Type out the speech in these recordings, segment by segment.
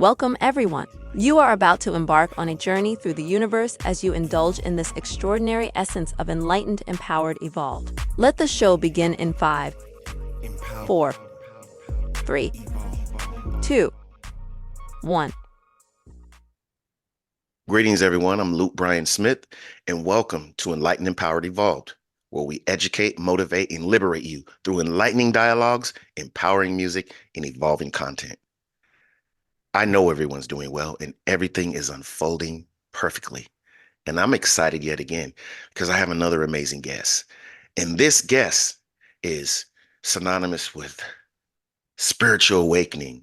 Welcome, everyone. You are about to embark on a journey through the universe as you indulge in this extraordinary essence of enlightened, empowered, evolved. Let the show begin in 5, 4, 3, 2, 1. Greetings, everyone. I'm Luke Bryan Smith, and welcome to Enlightened, Empowered, Evolved, where we educate, motivate, and liberate you through enlightening dialogues, empowering music, and evolving content. I know everyone's doing well, and everything is unfolding perfectly. And I'm excited yet again because I have another amazing guest. And this guest is synonymous with spiritual awakening,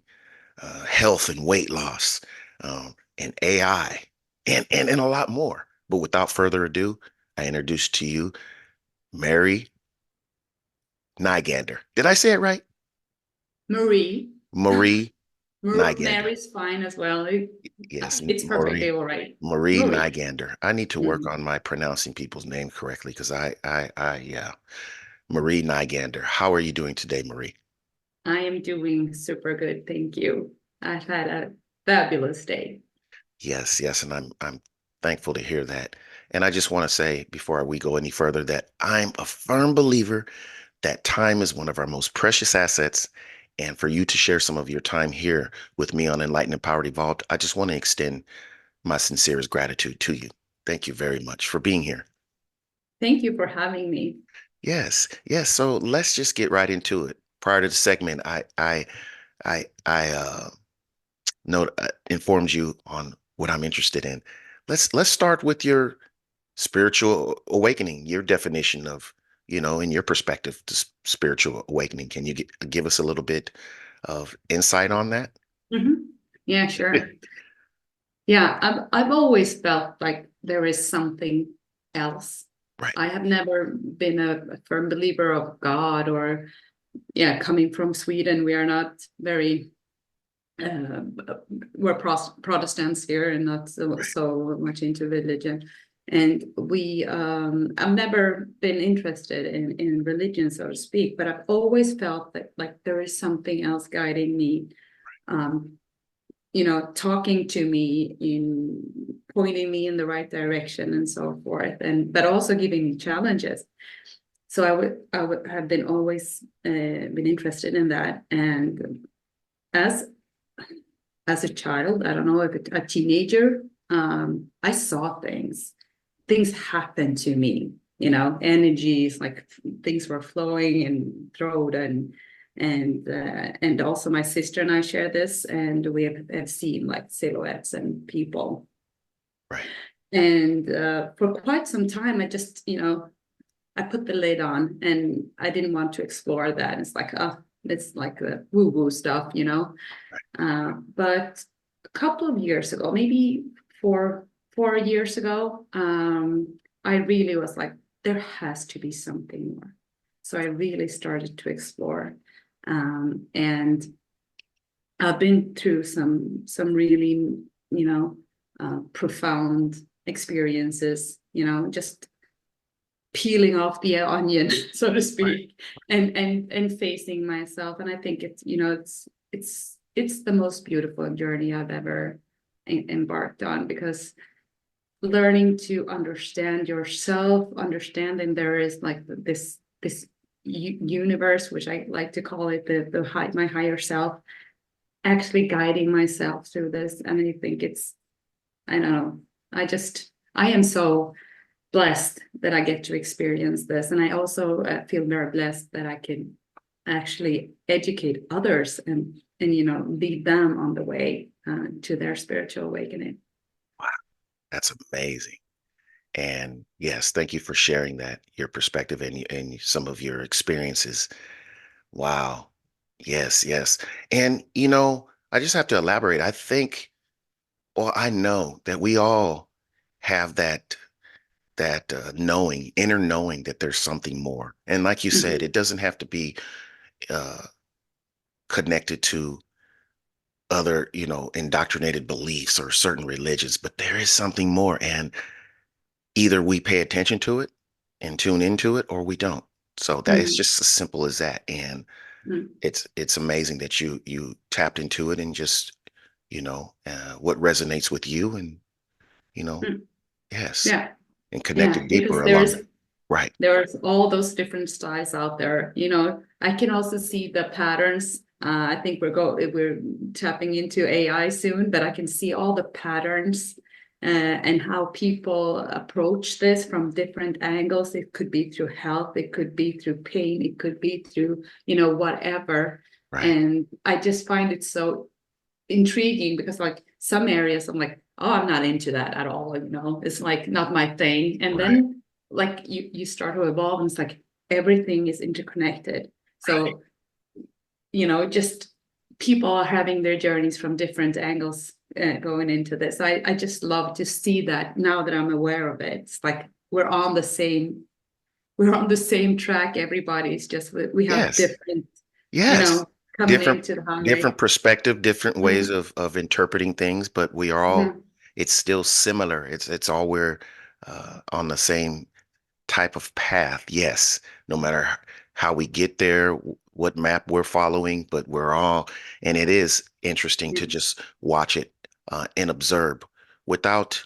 health and weight loss, and AI, and a lot more. But without further ado, I introduce to you Mary Nygander. Did I say it right? Marie. Marie Nygander. Mary's fine as well. Yes, It's perfectly all right. Marie Marie. Nygander. I need to work on my pronouncing people's name correctly because yeah. Marie Nygander. How are you doing today, Marie? I am doing super good, thank you. I've had a fabulous day. Yes, and I'm thankful to hear that. And I just want to say before we go any further that I'm a firm believer that time is one of our most precious assets. And for you to share some of your time here with me on Enlightened, Empowered, Evolved, I just want to extend my sincerest gratitude to you. Thank you very much for being here. Thank you for having me. Yes. So let's just get right into it. Prior to the segment, I informed you on what I'm interested in. Let's start with your spiritual awakening, your definition of, in your perspective, to spiritual awakening. Can you give us a little bit of insight on that? Yeah, sure. Yeah, I've always felt like there is something else. Right. I have never been a firm believer of God or, yeah, coming from Sweden, we are not very uh, we're Protestants here and not so much into religion. And I've never been interested in religion, so to speak, but I've always felt that like there is something else guiding me, talking to me, in pointing me in the right direction and so forth, but also giving me challenges. So I would have been always been interested in that. And as a child, I don't know, if a teenager, I saw things happened to me, energies, like things were flowing in throat, and also my sister and I share this, and we have seen like silhouettes and people. Right. And for quite some time, I just, I put the lid on and I didn't want to explore that. It's like, oh, it's like the woo-woo stuff, but a couple of years ago, maybe 4 years ago, I really was like, there has to be something more. So I really started to explore, and I've been through some really, profound experiences, just peeling off the onion, so to speak, and facing myself. And I think it's the most beautiful journey I've ever embarked on, because learning to understand yourself, understanding there is like this universe, which I like to call it my higher self, actually guiding myself through this. And I think I don't know, I am so blessed that I get to experience this. And I also feel very blessed that I can actually educate others and lead them on the way to their spiritual awakening. Wow, that's amazing. And yes, thank you for sharing that, your perspective and some of your experiences. Wow. Yes. And, I just have to elaborate. I think, or I know that we all have that knowing, inner knowing that there's something more. And like you said, it doesn't have to be uh, connected to other, indoctrinated beliefs or certain religions, but there is something more. And either we pay attention to it and tune into it, or we don't. So that is just as simple as that. And it's amazing that you tapped into it and just what resonates with you, and, you know, Mm. yes, Yeah, and yeah, connected because deeper along. Right. there's all those different styles out there. I can also see the patterns. I think we're tapping into AI soon, but I can see all the patterns and how people approach this from different angles. It could be through health, it could be through pain, it could be through, whatever. Right. And I just find it so intriguing because like some areas I'm like, oh, I'm not into that at all, it's like not my thing. And Right. then like you start to evolve and it's like everything is interconnected. Right. So, just people are having their journeys from different angles going into this. I just love to see that now that I'm aware of it. It's like we're on the same track. Everybody's just we have Yes. different, you Yes. know, coming Different into the highway. different perspective, different ways Mhm, of interpreting things, but we are all, mhm, it's still similar. It's all, we're on the same type of path. Yes. No matter how we get there, what map we're following, but we're all, and it is interesting to yeah. just watch it and observe without,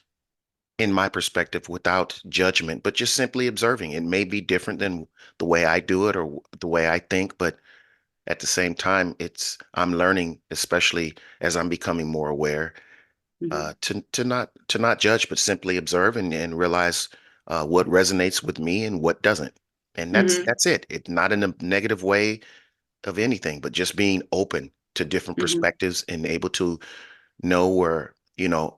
in my perspective, without judgment, but just simply observing. It may be different than the way I do it or the way I think, but at the same time, I'm learning, especially as I'm becoming more aware, Mhm. to not judge, but simply observe and realize what resonates with me and what doesn't. And that's Mhm. that's it. It's not in a negative way of anything, but just being open to different Mhm. perspectives and able to know where,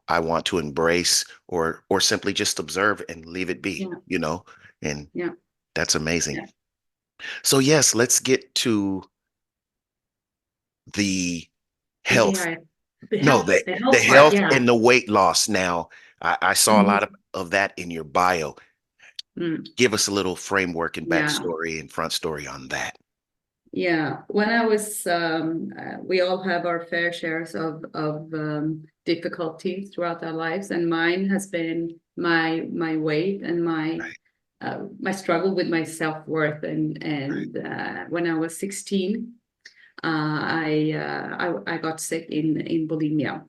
I want to embrace or simply just observe and leave it be, Yeah. and Yeah. that's amazing. Yeah. So yes, let's get to the The health. AI, the No, health, the the the health part. health Yeah. and the weight loss. Now, I saw a lot Mhm. of that in your bio. Mm. Give us a little framework and Yeah. backstory and front story on that. Yeah. When I was, we all have our fair shares of difficulties throughout our lives, and mine has been my weight and my struggle with my self-worth. Right. And when I was 16, I got sick in bulimia.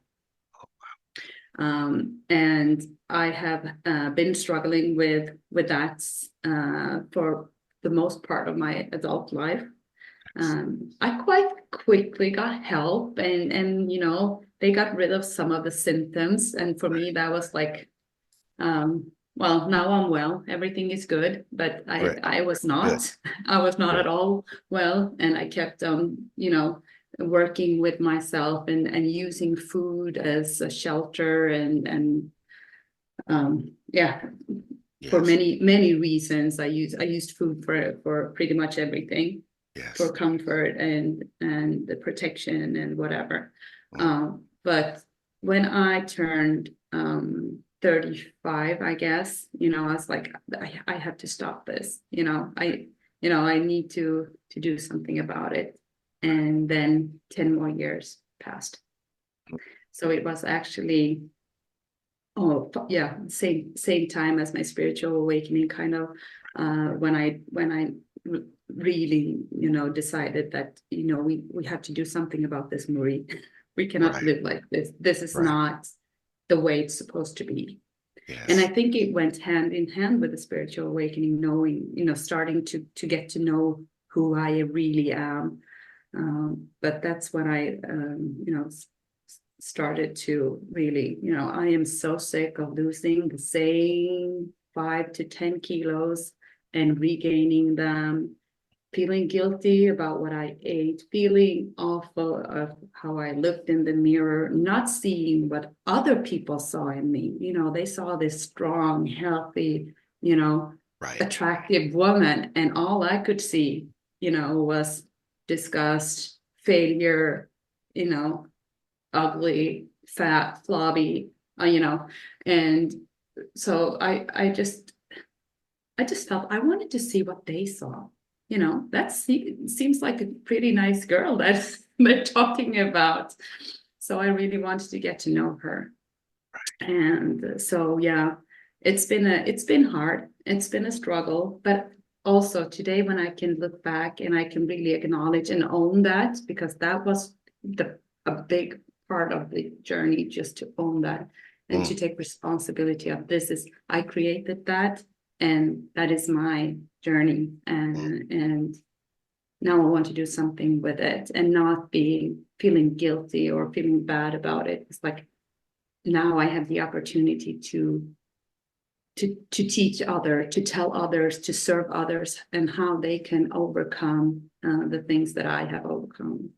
And I have been struggling with that for the most part of my adult life. I quite quickly got help, and they got rid of some of the symptoms, and for me that was like, well, now I'm well, everything is good, but I Right. I was Good. not. I was not Good. at all well, and I kept working with myself and using food as a shelter and yeah, for Yes. many many reasons. I used food for pretty much everything, for Yes. comfort and the protection and whatever. Mm. But when I turned 35, I guess, I was like, I have to stop this. I need to do something about it. And then 10 more years passed. So it was actually, oh yeah, same time as my spiritual awakening, kind of, when I really, decided that, we have to do something about this, Marie. We cannot Right. live like this. This is Right. not the way it's supposed to be. And I Yes. think it went hand in hand with the spiritual awakening, knowing, starting to get to know who I really am. But that's when I, started to really, I am so sick of losing the same 5 to 10 kilos and regaining them, feeling guilty about what I ate, feeling awful of how I looked in the mirror, not seeing what other people saw in me. They saw this strong, healthy, Right. attractive woman, and all I could see, was disgust, failure, you know, ugly, fat, flabby, and so I just felt I wanted to see what they saw. That seems like a pretty nice girl that they're talking about. So I really wanted to get to know her. And so, yeah, it's been hard. It's been a struggle, but also today when I can look back and I can really acknowledge and own that, because that was a big part of the journey, just to own that and to take responsibility of I created that, and that is my journey. And now I want to do something with it, and not feeling guilty or feeling bad about it. It's like, now I have the opportunity to teach others, to tell others, to serve others, and how they can overcome the things that I have overcome,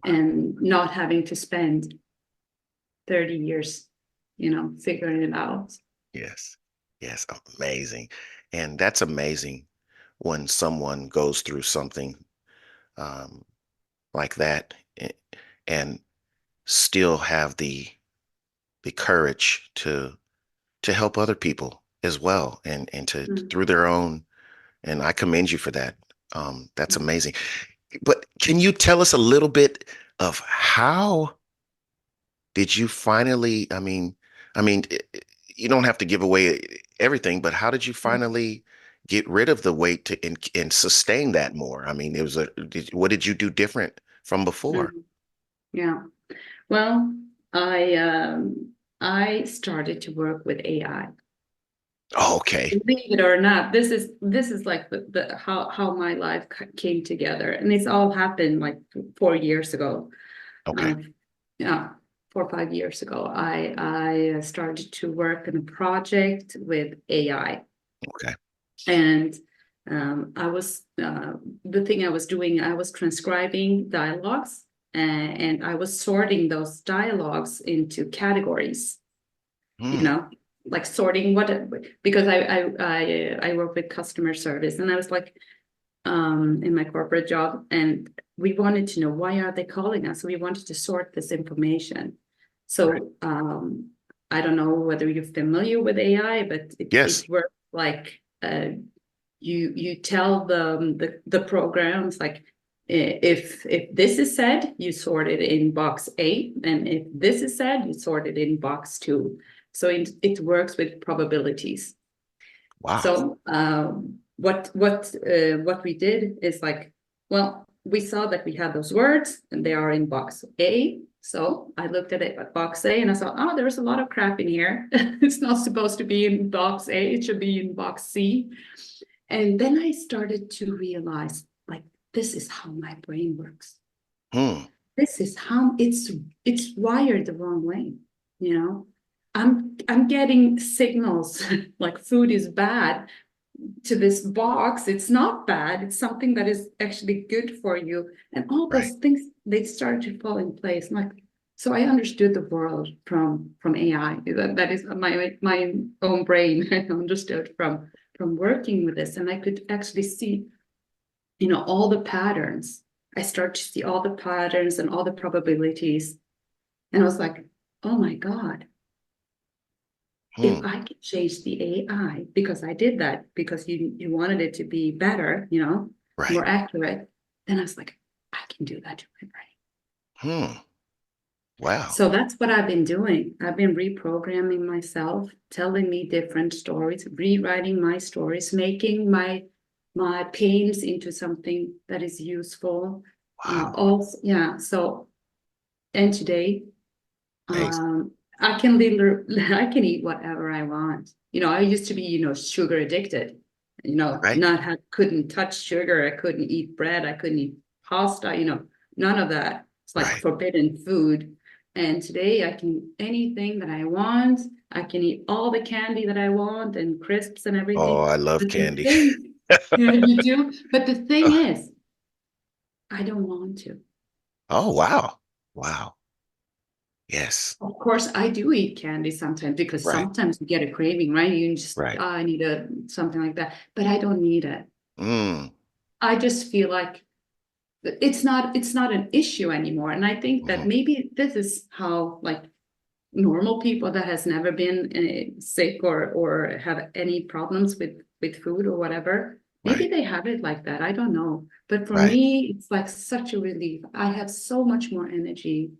and not having to spend 30 years, figuring it out. Yes. Yes. Amazing. And that's amazing when someone goes through something um, like that, and still have the courage to help other people as well, and to Mm. through their own, and I commend you for that. That's amazing. But can you tell us a little bit of how did you finally, you don't have to give away everything, but how did you finally get rid of the weight and sustain that more? I mean, what did you do different from before? Mm. Yeah. Well, I started to work with AI. Oh, okay. Believe it or not, this is like the how my life came together, and it's all happened like 4 years ago. Okay. Yeah, 4 or 5 years ago, I started to work on a project with AI, Okay. and I was the thing I was doing, I was transcribing dialogues, and I was sorting those dialogues into categories, Hmm. like sorting because I work with customer service, and I was like, in my corporate job, and we wanted to know, why are they calling us? So we wanted to sort this information. Right. So I don't know whether you're familiar with AI, but Yes. it works like, you tell the programs, like, if this is said, you sort it in box A, and if this is said, you sort it in box 2. So it works with probabilities. Wow. So what we did is like, well, we saw that we had those words and they are in box A. So I looked at it at box A and I saw, oh, there's a lot of crap in here. It's not supposed to be in box A, it should be in box C. And then I started to realize, like, this is how my brain works. Hmm. This is how it's wired the wrong way, you know. I'm getting signals like food is bad to this box. It's not bad, it's something that is actually good for you, and all Right. those things, they start to fall in place. Like, so I understood the world from AI. That is my own brain. I understood from working with this, and I could actually see, all the patterns. I start to see all the patterns and all the probabilities, and I was like, oh my God, if Hmm. I could change the AI, because I did that because you wanted it to be better, Right. more accurate, then I was like, I can do that to my brain. Hmm. Wow. So that's what I've been doing. I've been reprogramming myself, telling me different stories, rewriting my stories, making my pains into something that is useful. Wow. Also, yeah. So, and today, Amazing. I can literally, I can eat whatever I want. I used to be, sugar addicted. Right. Couldn't touch sugar. I couldn't eat bread. I couldn't eat pasta. None of that. It's like Right. forbidden food. And today I can eat anything that I want. I can eat all the candy that I want and crisps and Oh, everything. I love But the candy. thing, yeah, you do. But the thing Oh, is, I don't want to. oh, wow. Wow. Yes. Of course, I do eat candy sometimes, because Right. sometimes you get a craving, right? You just, Right. I need something like that, but I don't need it. Mm. I just feel like it's not an issue anymore. And I think that Mhm. maybe this is how, like, normal people that has never been sick or have any problems with food or whatever, maybe Right. they have it like that. I don't know. But for Right. me, it's like such a relief. I have so much more energy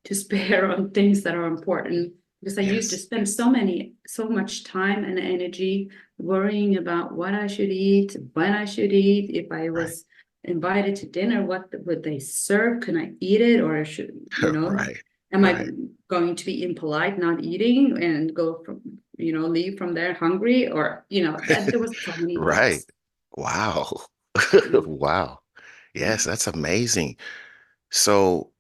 to spare on things that are important, because I used to Yes. spend so much time and energy worrying about what I should eat, when I should eat, if I Right. was invited to dinner, what would they serve? Can I eat it, or should, Right. am I Right. going to be impolite, not eating, and go from, leave from there hungry, or that there was so many Right. thoughts. Wow. Mm, Wow. mm, Yes, that's amazing. So,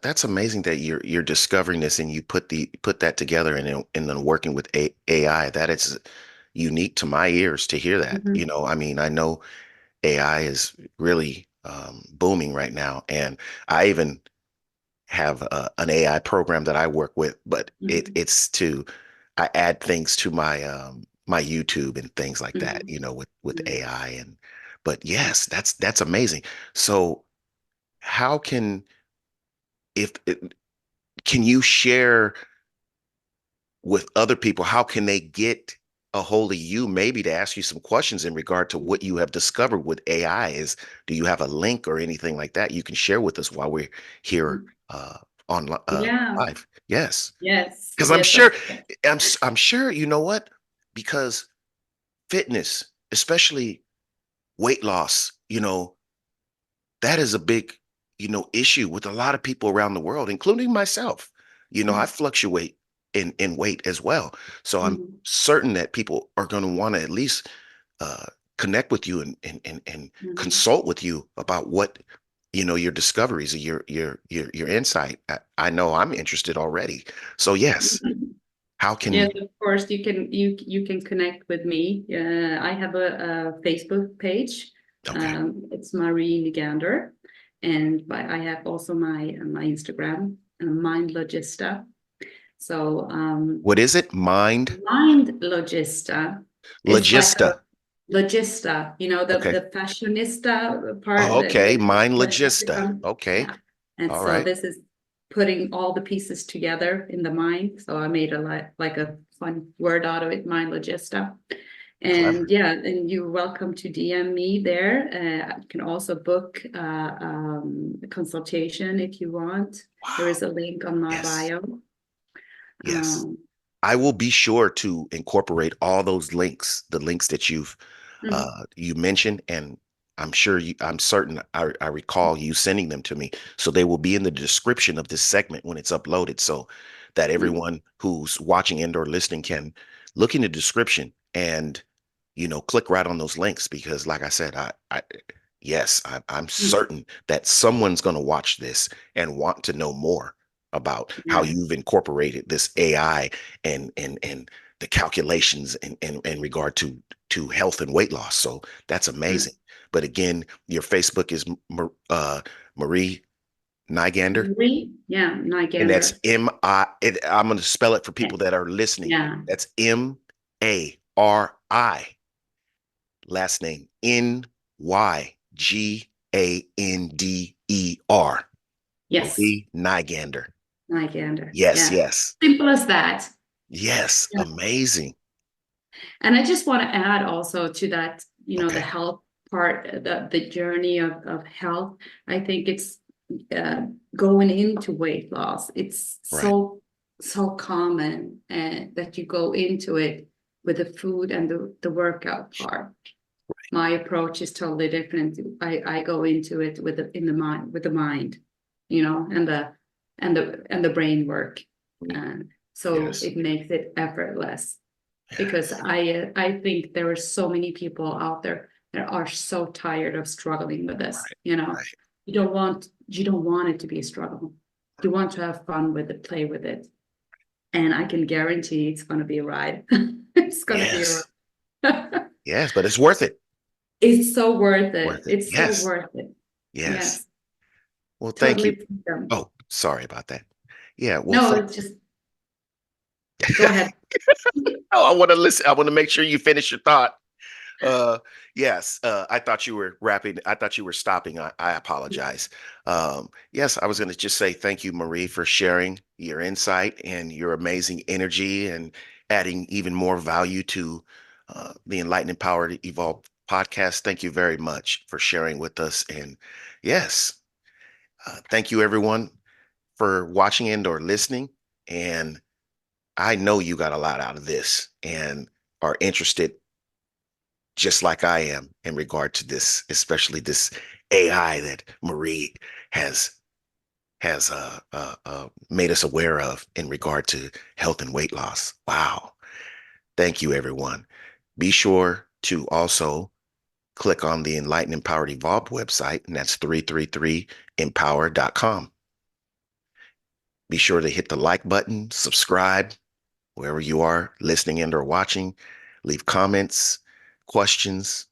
that's amazing that you're discovering this and you put that together and then working with AI. That is unique to my ears to hear that. mhm, I mean, I know AI is really booming right now, and I even have an AI program that I work with, but mhm, I add things to my YouTube and things like that, mhm, with mhm. AI. But yes, that's amazing. So how if it, can you share with other people, how can they get a hold of you, maybe to ask you some questions in regard to what you have discovered with AI? Do you have a link or anything like that you can share with us while we're here on Yeah. live? Yes, Yes. because Yes. Of course. I'm sure, you know what? Because fitness, especially weight loss, that is a big, issue with a lot of people around the world, including myself. I fluctuate in weight as well. So I'm Mhm, certain that people are going to want to at least uh, connect with you and mhm. consult with you about what, your discoveries, your insight. I know I'm interested already. So yes, how Yes, can of course, you can connect with me. I have a Facebook page. okay. It's Marie Nygander, and I have also my Instagram, Mind Logista. So What is it? Mind Mind Logista is like a Logista. logista, Okay. the fashionista part, Oh, okay. Mind that has Logista. become, Okay. yeah. And All so right. this is putting all the pieces together in the mind. So I made like a fun word out of it, mind logista. And Clever. yeah, and you're welcome to DM me there. You can also book a consultation if you want. There Wow. is a link on my Yes. bio. Yes. Um, I will be sure to incorporate all those links, the links that mhm, you mentioned, and I'm certain I recall you sending them to me. So they will be in the description of this segment when it's uploaded, so that mhm, everyone who's watching and or listening can look in the description and click right on those links, because like I said, yes, I'm mhm. certain that someone's going to watch this and want to know more about how Yeah. you've incorporated this AI and the calculations in regard to health and weight loss. So that's amazing. But again, your Facebook is Marie Nygander, Marie, yeah, and that's Nygander. I'm going to spell it for Yeah. people that are listening. Yeah. That's Mari, last name Nygander. Yes. Marie Nygander. Nygander. Yes, Yeah. yes, Simple as that. yes. Yeah. Amazing. And I just want to add also to that, the Okay. health part, the journey of health. I think it's uh, going into weight loss. It's Right. so common that you go into it with the food and the workout part. My approach is totally different. I go into it in the mind, with the mind, and the brain work. Mm. So Yes. it makes it effortless, because Yes. I think there are so many people out there that are so tired of struggling with this. Right. Right. You don't want it to be a struggle. You want to have fun with it, play with it. And I can guarantee it's going to be a ride. It's going to be a Yes. ride. Yes. But it's worth it. It's so worth it. Worth it. It's so Yes. worth it. Yes. Yes, Well, thank you. totally freedom. Oh, sorry about that. Yeah. Well, No, thank. it's just go ahead. Oh, I want to listen. I want to make sure you finish your thought. Uh, yes, I thought you were wrapping. I thought you were stopping. I apologize. Yes, I was going to just say thank you, Marie, for sharing your insight and your amazing energy and adding even more value to the Enlightened Empowered Evolved podcast. Thank you very much for sharing with us. And yes, thank you, everyone, for watching and or listening. And I know you got a lot out of this and are interested just like I am in regard to this, especially this AI that Marie has made us aware of in regard to health and weight loss. Wow. Thank you, everyone. Be sure to also click on the Enlighten Empowered Evolved website, and that's 333empower.com. Be sure to hit the like button, subscribe, wherever you are listening and or watching. Leave comments, questions,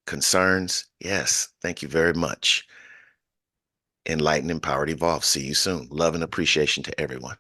concerns. Yes, thank you very much. Enlighten, Empowered, Evolved. See you soon. Love and appreciation to everyone.